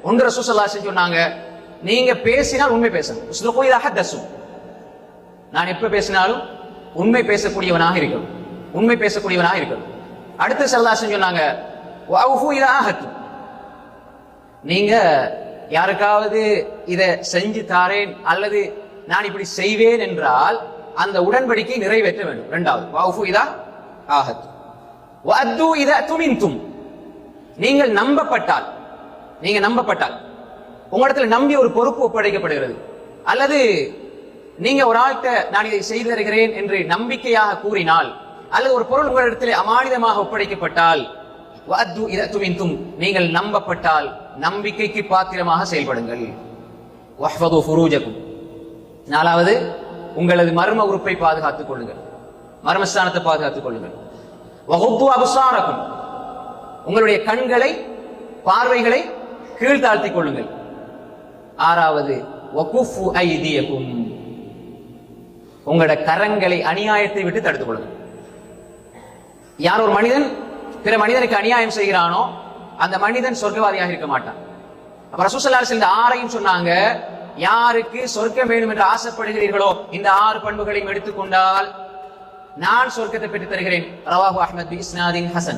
ஒன்று ரசூல் ஸல்லல்லாஹு அலைஹி வஸல்லம் சொன்னாங்க, நீங்க பேசினால் உண்மை பேசணும். உஸ்துகு இதா ஹதஸு, நான் எப்ப பேசினாலும் உண்மை பேசக்கூடியவனாக இருக்கணும், உண்மை பேசக்கூடியவனாக இருக்கணும். அடுத்து ஸல்லல்லாஹு அலைஹி வஸல்லம் சொன்னாங்க, வஅஃபு இதா அஹது, நீங்க யாருக்காவது இத செஞ்சு தாரேன் அல்லது நான் இப்படி செய்வேன் என்றால் அந்த உடன்படிக்கை நிறைவேற்ற வேண்டும். இரண்டாவது வஅஃபு இதா அஹது வஅது இதா துமின்தும், நீங்கள் நம்பப்பட்டால், நீங்க நம்பப்பட்டால் உங்களிடத்தில் நம்பி ஒரு பொறுப்பு ஒப்படைக்கப்படுகிறது அல்லது நீங்க ஒரு ஆள்கிட்ட நான் இதை செய்து தருகிறேன் என்று நம்பிக்கையாக கூறினால் அல்லது ஒரு பொருள் உங்களிடத்தில் அமானிதமாக ஒப்படைக்கப்பட்டால் வஅது இதா துமின்தும், நீங்கள் நம்பப்பட்டால் நம்பிக்கைக்கு பாத்திரமாக செயல்படுங்கள். வஹ்ஃபது ஃபுரூஜக்கும், நாலாவது உங்களது மர்ம உறுப்பை பாதுகாத்துக் கொள்ளுங்கள், மர்மஸ்தானத்தை பாதுகாத்துக் கொள்ளுங்கள். வகுத்து அபுசாரக்கும், உங்களுடைய கண்களை பார்வைகளை கீழ்த்தாழ்த்திக் கொள்ளுங்கள். ஆறாவது வகுஃபு ஐதியக்கும், உங்களோட கரங்களை அநியாயத்தை விட்டு தடுத்துக் கொள்ளுங்கள். யார் ஒரு மனிதன் பிற மனிதனுக்கு அநியாயம் செய்கிறானோ அந்த மனிதன் சொர்க்கவாதியாக இருக்க மாட்டான். அப்ப ரசூல் ஸல்லல்லாஹு அலைஹி வஸல்லம் இந்த ஆறையும் சொன்னாங்க, யாருக்கு சொர்க்கம் வேணும் என்று ஆசைப்படுகிறீர்களோ இந்த 6 பண்புகளையும் எடுத்துக்கொண்டால் நான் சொர்க்கத்தை பெற்றுத் தருகிறேன். ரவாஹு அஹ்மத் பி இஸ்னாதின் ஹசன்.